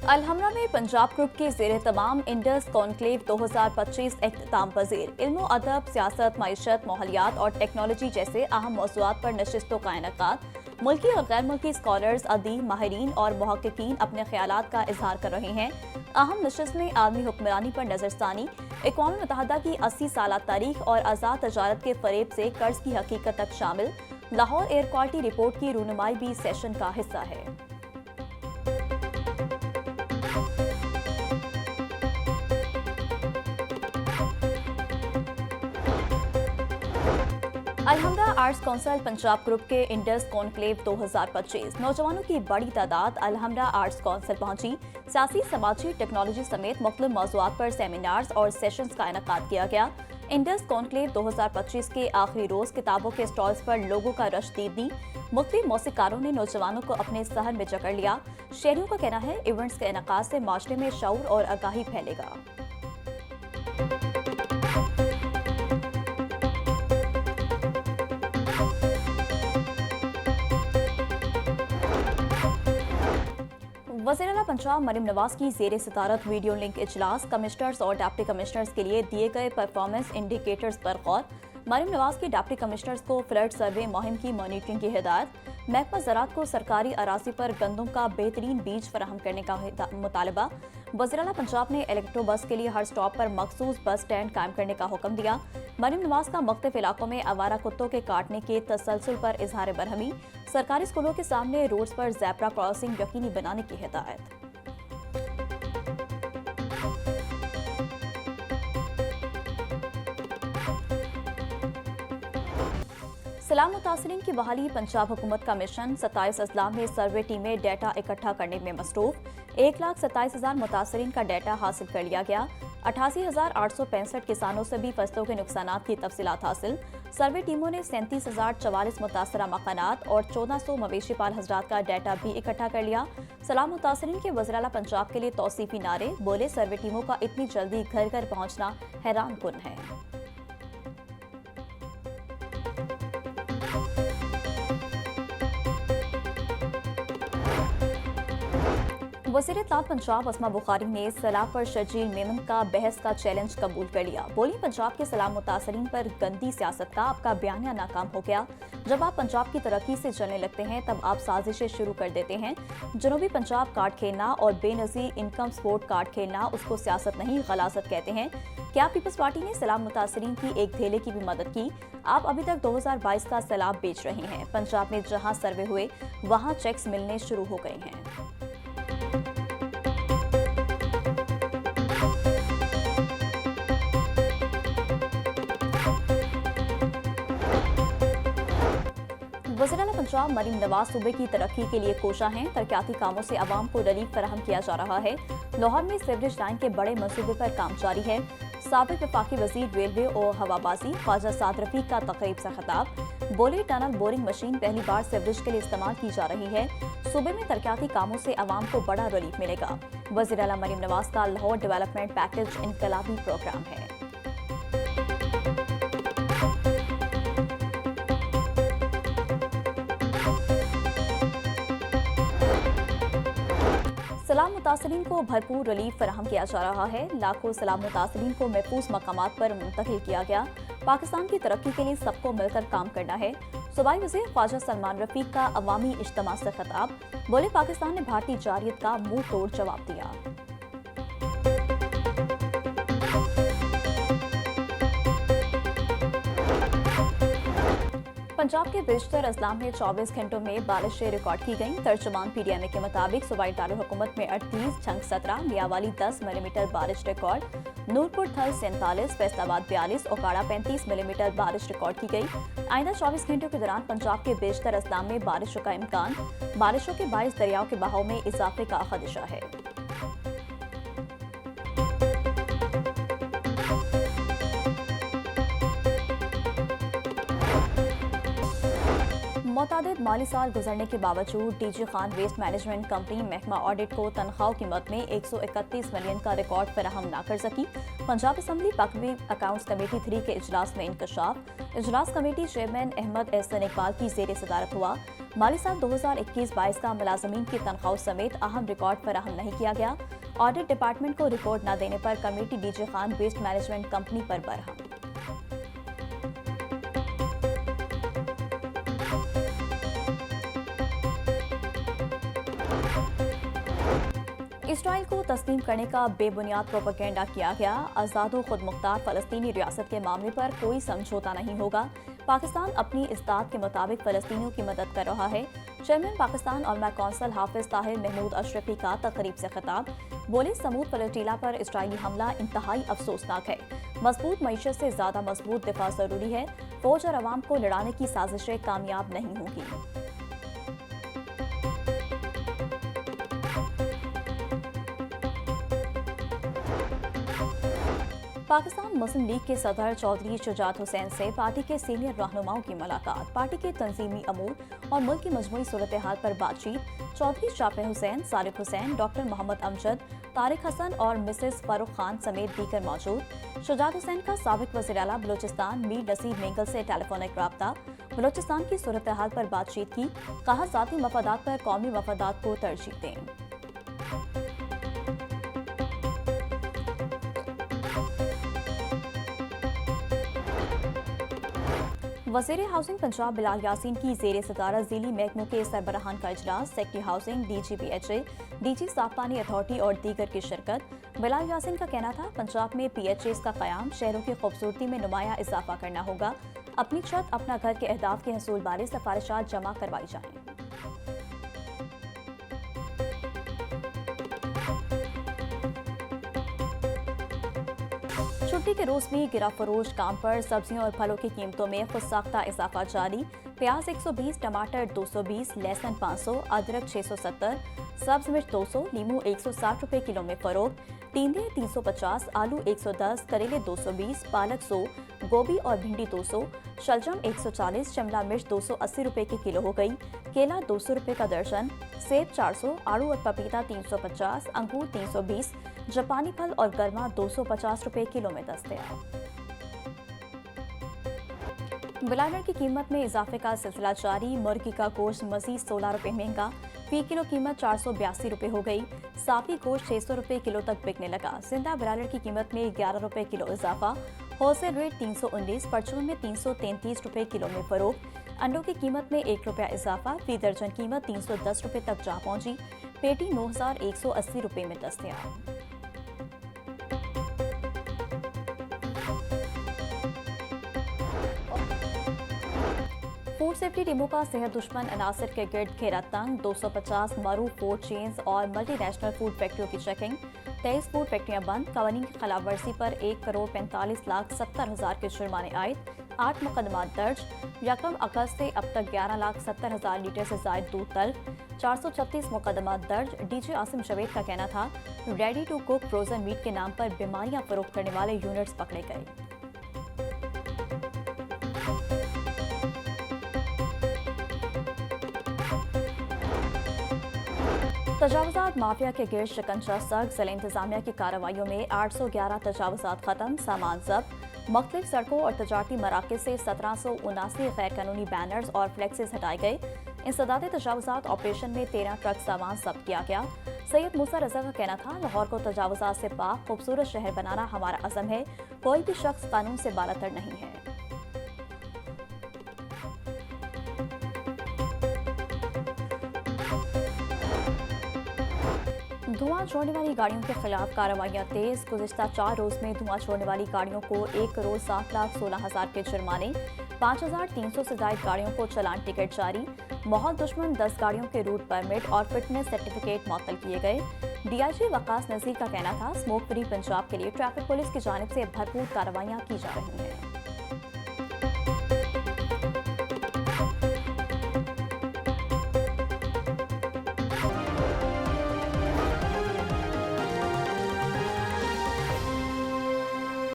अलहमरा में पंजाब ग्रुप के ज़ेरे तमाम इंडस कॉन्क्लेव 2025 इख्तिताम पजीर। इल्म अदब, सियासत, मईशत, माहौलियात और टेक्नोलॉजी जैसे अहम मौज़ूआत पर नशिस्तों का इनेकाद। मुल्की और गैर मुल्की स्कॉलर्स, अदीब, माहिरीन और मुहक्किकीन अपने ख्यालात का इजहार कर रहे हैं। अहम नशिस्त में आलमी हुक्मरानी पर नजरसानी, अक़वाम मुत्तहिदा की 80 साल तारीख और आज़ाद तजारत के फरेब से कर्ज की हकीकत तक शामिल। लाहौर एयर क्वालिटी रिपोर्ट की रूनुमाई भी सेशन का हिस्सा है। Alhamra arts council Punjab group के इंडस कॉन्क्लेव 2025 नौजवानों की बड़ी तादाद अलहमरा आर्ट्स काउंसिल पहुंची। सियासी, समाजी, टेक्नोलॉजी समेत मुख्तलिफ मौज़ूआत पर सेमिनार्स और सेशंस का इनेकाद किया गया। इंडस कॉन्क्लेव 2025 के आखिरी रोज किताबों के स्टॉल्स पर लोगों का रश दीदी। मुख्तलिफ मौसीकारों ने नौजवानों को अपने सहर में जकड़ लिया। शहरियों का कहना है इवेंट्स के इनेकाद से माशरे में शऊर और आगाही फैलेगा। वज़ीर-ए-आला पंजाब मरियम नवाज की ज़ेरे सदारत वीडियो लिंक इजलास। कमिश्नर्स और डिप्टी कमिश्नर्स के लिए दिए गए परफॉर्मेंस इंडिकेटर्स पर गौर। मरियम नवाज की डिप्टी कमिश्नर्स को फ्लड सर्वे मुहिम की मॉनिटरिंग की हिदायत। महकमा ज़राअत को सरकारी अराजी पर गंदम का बेहतरीन बीज फराहम करने का मुतालबा। वज़ीर-ए-आला पंजाब ने इलेक्ट्रो बस के लिए हर स्टॉप पर मखसूस बस स्टैंड कायम करने का हुक्म दिया। मरियम नवाज का मुख्तलिफ इलाकों में आवारा कुत्तों के काटने के तसलसल पर इजहार बरहमी। सरकारी स्कूलों के सामने रोड्स पर ज़ेब्रा क्रॉसिंग यकीनी बनाने की हिदायत। सलाम मुतासरीन की बहाली पंजाब हुकूमत का मिशन। 27 अजला में सर्वे टीमें डेटा इकट्ठा करने में मसरूफ। 1,27,000 मुतासरीन का डेटा हासिल कर लिया गया। 88,865 किसानों से भी फसलों के नुकसानात की तफसीलात हासिल। सर्वे टीमों ने 37,044 मुतासरा मकानात और 1400 मवेशी पाल हजरात का डेटा भी इकट्ठा कर लिया। सलाम मुतासरीन के वज़ीर-ए-आला पंजाब के लिए तौसीफी नारे। बोले सर्वे टीमों का इतनी जल्दी घर घर पहुंचना हैरान कुन है। वज़ीर इत्तलात पंजाब अस्मा बुखारी ने सलाह पर शर्जील मेमन का बहस का चैलेंज कबूल कर लिया। बोली पंजाब के सलाम मुतासरीन पर गंदी सियासत का आपका बयानिया नाकाम हो गया। जब आप पंजाब की तरक्की से चलने लगते हैं तब आप साजिशें शुरू कर देते हैं। जनूबी पंजाब कार्ड खेलना और बेनज़ीर इनकम सपोर्ट कार्ड खेलना उसको सियासत नहीं गलासत कहते हैं। क्या पीपल्स पार्टी ने सलाम मुतासरीन की एक धेले की भी मदद की? आप अभी तक 2022 का सैलाब बेच रहे हैं। पंजाब में जहां सर्वे हुए वहां चेक्स मिलने शुरू हो गए हैं। वज़ीर-ए-आला पंजाब मरियम नवाज सूबे की तरक्की के लिए कोशा हैं। तरक्याती कामों से आवाम को रिलीफ फराहम किया जा रहा है। लाहौर में सीवरेज लाइन के बड़े मंसूबे पर काम जारी है। साबिक वफाकी वजीर रेलवे और हवाबाजी ख्वाजा साद रफीक का तकरीब से खिताब। बोले टनल बोरिंग मशीन पहली बार सीवरेज के लिए इस्तेमाल की जा रही है। सूबे में तरक्याती कामों से आवाम को बड़ा रिलीफ मिलेगा। वज़ीर-ए-आला मरियम नवाज का लाहौर डेवलपमेंट पैकेज इनकलाबी प्रोग्राम है। सलाम मुतासरीन को भरपूर रिलीफ फराहम किया जा रहा है। लाखों सलाम मुतासरीन को महफूज मकामात पर मुंतकिल किया गया। पाकिस्तान की तरक्की के लिए सबको मिलकर काम करना है। सूबाई वज़ीर ख्वाजा सलमान रफीक का अवामी इज्तिमा से खिताब। बोले पाकिस्तान ने भारतीय जारियत का मुंह तोड़ जवाब दिया। पंजाब के बेशतर अजला में 24 घंटों में बारिशें रिकॉर्ड की गईं। तर्जुमान PDMA के मुताबिक सूबाई दारुल हुकूमत में 38, झंग 17, मियावाली 10 मिलीमीटर बारिश रिकॉर्ड। नूरपुर थल 47, फैसलाबाद 42, ओकाड़ा 35 मिलीमीटर बारिश रिकॉर्ड की गई। आइंदा 24 घंटों के दौरान पंजाब के बेशतर अजला में बारिशों का इम्कान। बारिशों के बायस दरियाओं के बहाव में इजाफे का खदशा है। मुतअद्दिद माली साल गुजरने के बावजूद DG Khan waste management company महकमा ऑडिट को तनख्वाह की मद में 131 मिलियन का रिकॉर्ड फराहम न कर सकी। Punjab assembly public accounts committee 3 के इजलास में इंकशाफ। इजलास कमेटी चेयरमैन अहमद एहसन इकबाल की जेर सदारत हुआ। माली साल 2021-22 का मुलाजमीन की तनख्वाह समेत अहम रिकॉर्ड फराहम नहीं किया गया। ऑडिट डिपार्टमेंट को रिपोर्ट न देने पर committee DG Khan waste management company पर बरहम। इसराइल को तस्लीम करने का बेबुनियाद प्रोपेगेंडा किया गया। आज़ाद व खुद मुख्तार फलस्तीनी रियासत के मामले पर कोई समझौता नहीं होगा। पाकिस्तान अपनी इस्तात के मुताबिक फलस्तीनियों की मदद कर रहा है। चेयरमैन पाकिस्तान उलमा कौंसिल हाफिज ताहिर महमूद अशरफी का तकरीब से खिताब। बोले, समूद पलटीला पर इसराइली हमला इंतहाई अफसोसनाक है। मजबूत मईशत से ज्यादा मजबूत दिफा जरूरी है। फौज और अवाम को लड़ाने की साजिशें कामयाब नहीं होंगी। पाकिस्तान मुस्लिम लीग के सदर चौधरी शुजात हुसैन से पार्टी के सीनियर रहनुमाओं की मुलाकात। पार्टी के तंजीमी अमूर और मुल्क की मजमूई सूरत हाल पर बातचीत। चौधरी शाफे हुसैन, सारिक हुसैन, डॉक्टर मोहम्मद अमजद, तारिक हसन और मिसेस फारूक खान समेत दीगर मौजूद। शुजात हुसैन का साबिक वज़ीर आला बलूचिस्तान मीर नसीर मेंगल से टेलीफोनिक राब्ता। बलूचिस्तान की सूरत हाल पर बातचीत की। कहा, ज़ाती मफादात पर कौमी मफादात को तरजीह दें। वज़ीर हाउसिंग पंजाब बिलाल यासीन की जेर सदारत ज़िली महकमों के सरबराहान का इजलास। सेक्रेटरी हाउसिंग, DGPHA, DG साफ पानी अथॉरिटी और दीगर की शिरकत। बिलाल यासीन का कहना था, पंजाब में PHAs का क़याम शहरों की खूबसूरती में नुमाया इजाफा करना होगा। अपनी छत अपना घर के अहदाफ के हसूल बारे सिफारिशात जमा करवाई जाएं। छुट्टी के रोज भी गिरा फरोश काम पर। सब्जियों और फलों की कीमतों में खुद साख्ता इजाफा जारी। प्याज 120, टमाटर 220, लहसुन 500, अदरक 670, सब्ज मिर्च 200, नींबू 160 रुपए किलो में फरोख्त। टींडे 350, आलू 110, करेले 220, पालक 100, गोभी और भिंडी 200, शलजम 140, शिमला मिर्च 280 रुपए के किलो हो गई। केला 200 रुपए का दर्जन, सेब 400, आड़ू और पपीता 350, अंगूर 320, जापानी फल और गर्मा 250 रुपए किलो में दस्तयाब। ब्लाइलर की कीमत में इजाफे का सिलसिला जारी। मुर्गी का गोश्त मजीद 16 रुपए महंगा। फी किलो कीमत 482 रुपए हो गई। साफी गोश्त 600 रुपए किलो तक बिकने लगा। जिंदा ब्लाइलर की कीमत में 11 रुपए किलो इजाफा। होलसेल रेट 319, परचून में 333 रुपए किलो में फरोख्त। अंडों की कीमत में 1 रुपया इजाफा। फी दर्जन कीमत 310 रुपए तक जा पहुंची। पेटी 9180 रुपए में दस्तयाब। फूड सेफ्टी टीमों का सेहत दुश्मन अनासर के गिर्द घेरा तंग। 250 मरूफ फूड चेन्स और मल्टीनेशनल फूड फैक्ट्रियों की चेकिंग। 23 फूड फैक्ट्रियां बंद। कवानीन की खिलाफ वर्जी पर 1,45,70,000 के जुर्माने आयद। 8 मुकदमात दर्ज। यकम अगस्त से अब तक 11,70,000 लीटर से जायद दूध तल्फ। 436 मुकदमात दर्ज। डीजी आसिम जवेद का कहना था, ready to cook frozen meat के नाम पर बीमारियां फरोख्त करने वाले यूनिट्स पकड़े गए। तजावुजात माफिया के गिर्द शिकंजा सख्त। जिला इंतजामिया की कार्रवाइयों में 811 तजावुजात खत्म, सामान जब्त। मुख्तलिफ सड़कों और तजारती मराकज़ से 1779 गैर कानूनी बैनर्स और फ्लेक्सेस हटाए गए। इंसदादे तजावुजात ऑपरेशन में 13 ट्रक सामान जब्त किया गया। सैयद मूसा रजा का कहना था, लाहौर को तजावुजात से पाक खूबसूरत शहर बनाना हमारा अज़म है। कोई भी शख्स कानून से बालातर नहीं है। धुआं छोड़ने वाली गाड़ियों के खिलाफ कार्रवाइयां तेज। गुज़िश्ता 4 रोज में धुआं छोड़ने वाली गाड़ियों को 1,07,16,000 के जुर्माने। 5,300 से ज्यादा गाड़ियों को चालान टिकट जारी। माहौल दुश्मन 10 गाड़ियों के रूट परमिट और फिटनेस सर्टिफिकेट मुअत्तल किए गए। DIG वकास नज़ीर का कहना था, स्मोक फ्री पंजाब के लिए ट्रैफिक पुलिस की जानिब से भरपूर कार्रवाइयां की जा रही हैं।